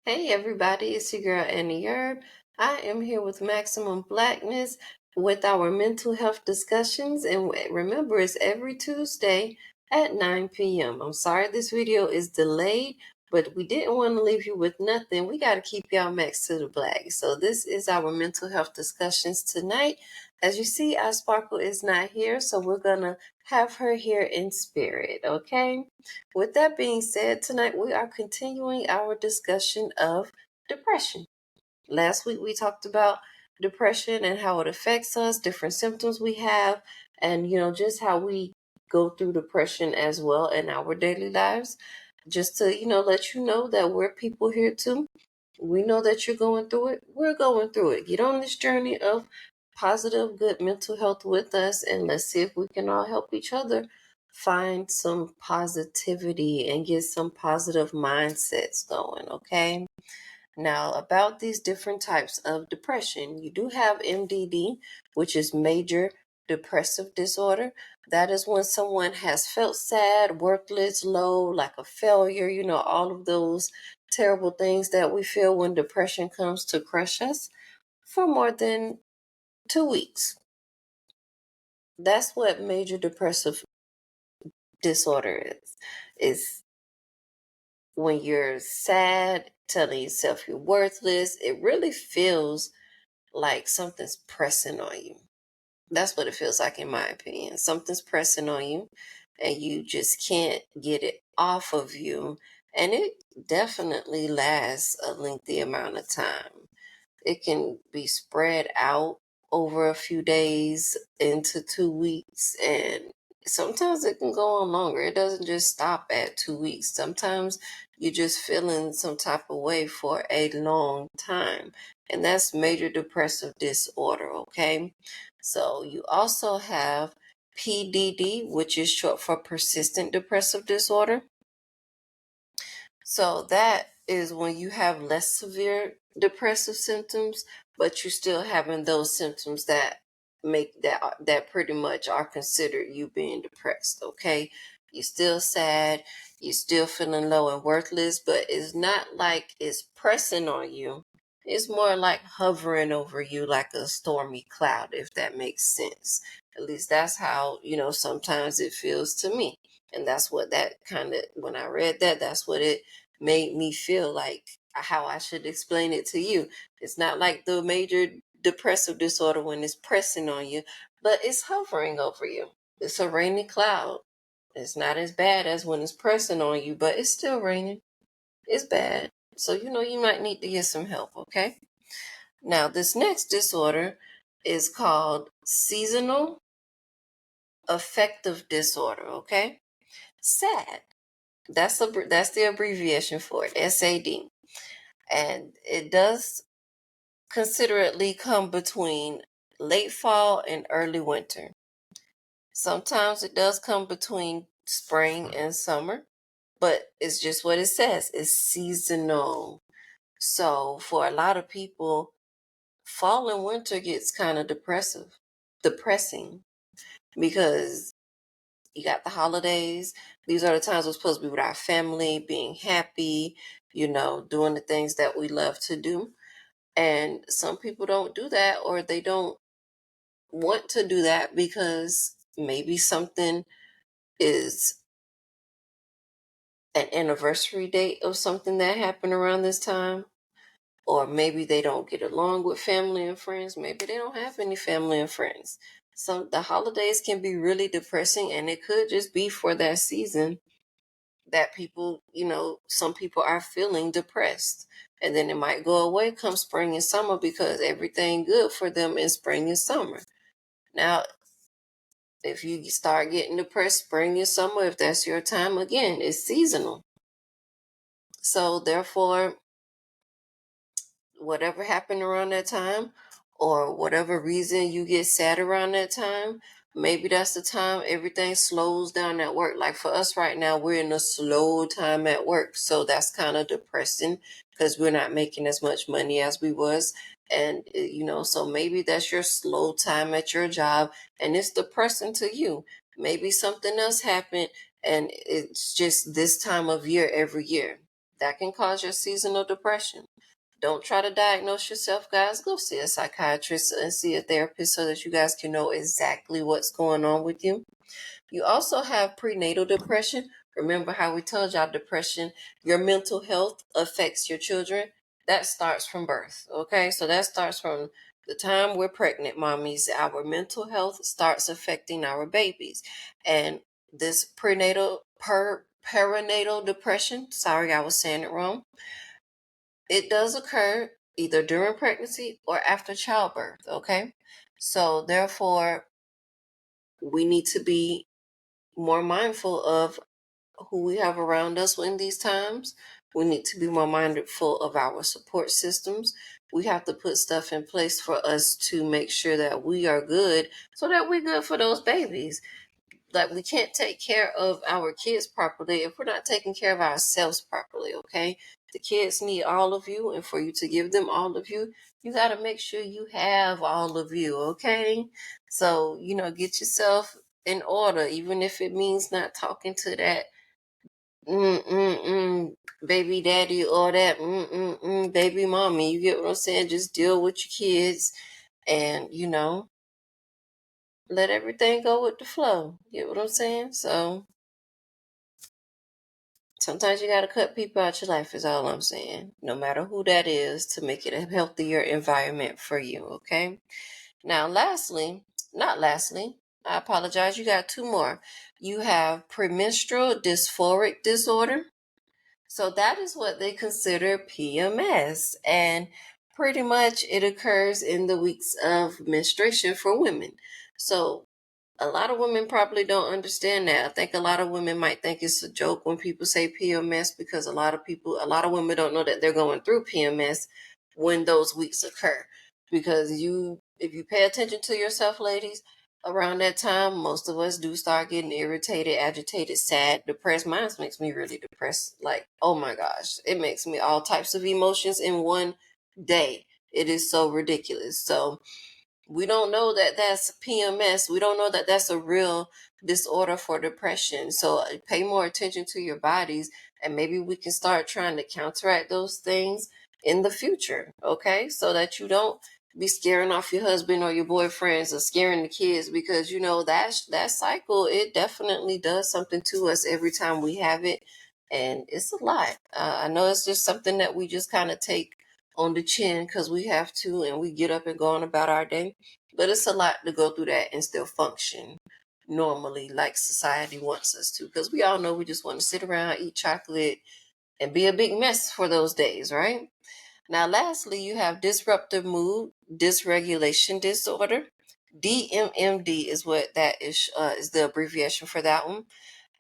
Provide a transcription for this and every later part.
Hey everybody, it's your girl Annie Herb. I am here with Maximum Blackness with our mental health discussions, and remember, it's every Tuesday at 9 p.m. I'm sorry this video is delayed, but we didn't want to leave you with nothing. We got to keep y'all max to the black. So this is our mental health discussions tonight. As you see, our Sparkle is not here, so we're gonna have her here in spirit, okay? With that being said, tonight we are continuing our discussion of depression. Last week we talked about depression and how it affects us, different symptoms we have, and just how we go through depression as well in our daily lives. Just to, let you know that we're people here too. We know that you're going through it. We're going through it. Get on this journey of positive, good mental health with us, and let's see if we can all help each other find some positivity and get some positive mindsets going, okay? Now, about these different types of depression, you do have MDD, which is major depressive disorder. That is when someone has felt sad, worthless, low, like a failure, all of those terrible things that we feel when depression comes to crush us for more than 2 weeks. That's what major depressive disorder is. Is when you're sad, telling yourself you're worthless. It really feels like something's pressing on you. That's what it feels like, in my opinion. Something's pressing on you, and you just can't get it off of you. And it definitely lasts a lengthy amount of time. It can be spread out over a few days into 2 weeks, and sometimes it can go on longer. It doesn't just stop at 2 weeks. Sometimes you're just feeling some type of way for a long time, and that's major depressive disorder, okay? So you also have PDD, which is short for persistent depressive disorder. So that is when you have less severe depressive symptoms, but you're still having those symptoms that make that pretty much are considered you being depressed, okay? You're still sad, you're still feeling low and worthless, but it's not like it's pressing on you. It's more like hovering over you like a stormy cloud, if that makes sense. At least that's how, sometimes it feels to me. And that's what that kind of, when I read that, that's what it made me feel like, how I should explain it to you. It's not like the major depressive disorder when it's pressing on you, but it's hovering over you. It's a rainy cloud. It's not as bad as when it's pressing on you, but it's still raining. It's bad. So, you might need to get some help, okay? Now, this next disorder is called seasonal affective disorder, okay? SAD. That's the abbreviation for it, SAD. And it does considerately come between late fall and early winter. Sometimes it does come between spring and summer, but it's just what it says. It's seasonal. So for a lot of people, fall and winter gets kind of depressing, because you got the holidays. These are the times we're supposed to be with our family, being happy, doing the things that we love to do. And some people don't do that, or they don't want to do that because maybe something is an anniversary date of something that happened around this time. Or maybe they don't get along with family and friends. Maybe they don't have any family and friends. The holidays can be really depressing, and it could just be for that season that people, some people are feeling depressed. And then it might go away come spring and summer, because everything good for them in spring and summer. Now, if you start getting depressed spring and summer, if that's your time, again, it's seasonal. So therefore, whatever happened around that time, or whatever reason you get sad around that time, maybe that's the time everything slows down at work. Like for us right now, we're in a slow time at work. So that's kind of depressing, because we're not making as much money as we was. And, so maybe that's your slow time at your job, and it's depressing to you. Maybe something else happened, and it's just this time of year every year. that can cause your seasonal depression. Don't try to diagnose yourself, guys. Go see a psychiatrist and see a therapist so that you guys can know exactly what's going on with you. You also have prenatal depression. Remember how we told y'all depression, your mental health affects your children. That starts from birth, okay? So that starts from the time we're pregnant, mommies. Our mental health starts affecting our babies. And this perinatal depression, sorry, I was saying it wrong. It does occur either during pregnancy or after childbirth, okay? So therefore, we need to be more mindful of who we have around us in these times. We need to be more mindful of our support systems. We have to put stuff in place for us to make sure that we are good so that we're good for those babies. Like, we can't take care of our kids properly if we're not taking care of ourselves properly, okay? The kids need all of you, and for you to give them all of you, you got to make sure you have all of you, okay? So, get yourself in order, even if it means not talking to that baby daddy or that baby mommy. You get what I'm saying? Just deal with your kids and, let everything go with the flow. You get what I'm saying? So sometimes you got to cut people out your life is all I'm saying, no matter who that is, to make it a healthier environment for you, okay? Now, not lastly, I apologize, you got two more. You have premenstrual dysphoric disorder. So that is what they consider PMS. And pretty much it occurs in the weeks of menstruation for women. So a lot of women probably don't understand that. I think a lot of women might think it's a joke when people say PMS, because a lot of women don't know that they're going through PMS when those weeks occur. Because if you pay attention to yourself, ladies, around that time, most of us do start getting irritated, agitated, sad, depressed. Mine makes me really depressed. Like, oh my gosh, it makes me all types of emotions in one day. It is so ridiculous. So we don't know that that's PMS. We don't know that that's a real disorder for depression. So pay more attention to your bodies, and maybe we can start trying to counteract those things in the future, okay? So that you don't be scaring off your husband or your boyfriends or scaring the kids, because that cycle, it definitely does something to us every time we have it, and it's a lot. I know it's just something that we just kind of take on the chin because we have to, and we get up and go on about our day. But it's a lot to go through that and still function normally like society wants us to, because we all know we just want to sit around, eat chocolate, and be a big mess for those days, right? Now, lastly, you have disruptive mood dysregulation disorder. DMMD is what that is the abbreviation for that one.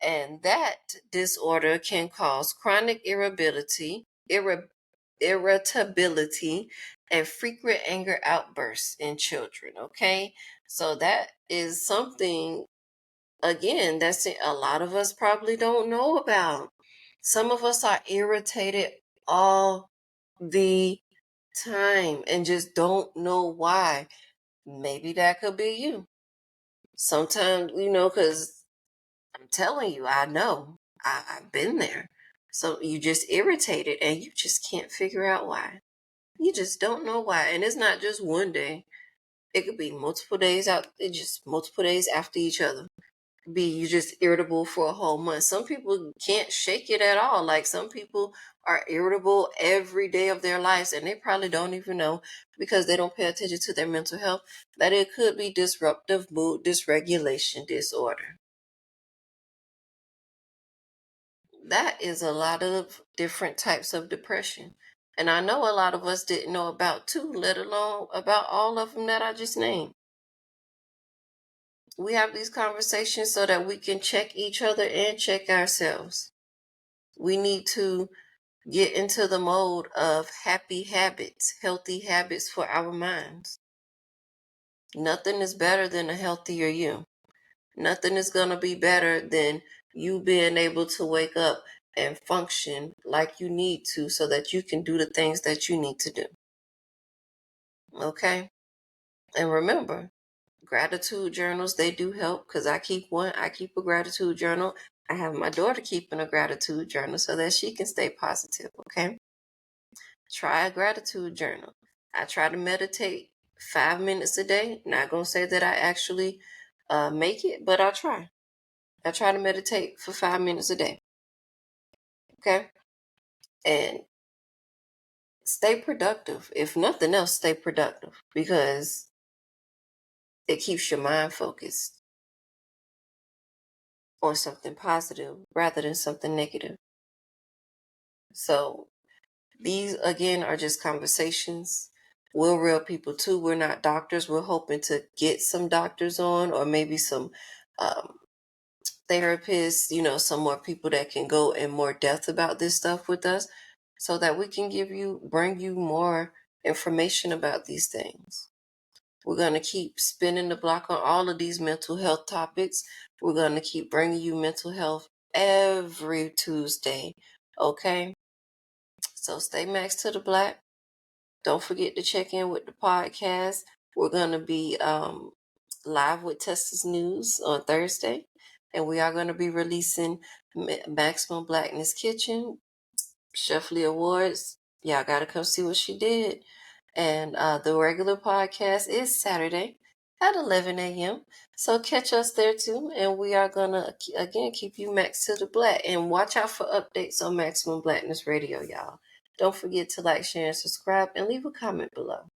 And that disorder can cause chronic irritability, and frequent anger outbursts in children, okay? So that is something, again, that's a lot of us probably don't know about. Some of us are irritated all the time and just don't know why. Maybe that could be you. Sometimes, because I'm telling you, I know. I've been there. So you just irritated and you just can't figure out why. You just don't know why. And it's not just one day. It could be multiple days out, just multiple days after each other. Be you just irritable for a whole month. Some people can't shake it at all. Like, some people are irritable every day of their lives, and they probably don't even know, because they don't pay attention to their mental health, that it could be disruptive mood dysregulation disorder. That is a lot of different types of depression. And I know a lot of us didn't know about too, let alone about all of them that I just named. We have these conversations so that we can check each other and check ourselves. We need to get into the mode of happy habits, healthy habits for our minds. Nothing is better than a healthier you. Nothing is going to be better than you being able to wake up and function like you need to, so that you can do the things that you need to do. Okay? And remember, gratitude journals, they do help, because I keep one. I keep a gratitude journal. I have my daughter keeping a gratitude journal so that she can stay positive, okay? Try a gratitude journal. I try to meditate 5 minutes a day. Not going to say that I actually make it, but I try. I try to meditate for 5 minutes a day, okay? And stay productive. If nothing else, stay productive because it keeps your mind focused on something positive rather than something negative. So these, again, are just conversations. We're real people too. We're not doctors. We're hoping to get some doctors on or maybe some um, therapists, some more people that can go in more depth about this stuff with us so that we can bring you more information about these things. We're going to keep spinning the block on all of these mental health topics. We're going to keep bringing you mental health every Tuesday. Okay? So stay Max to the Black. Don't forget to check in with the podcast. We're going to be live with Tessa's News on Thursday. And we are going to be releasing Maximum Blackness Kitchen, Chef Lee Awards. Y'all got to come see what she did. And the regular podcast is Saturday at 11 a.m. So catch us there too. And we are going to, again, keep you Max to the Black. And watch out for updates on Maximum Blackness Radio, y'all. Don't forget to like, share, and subscribe, and leave a comment below.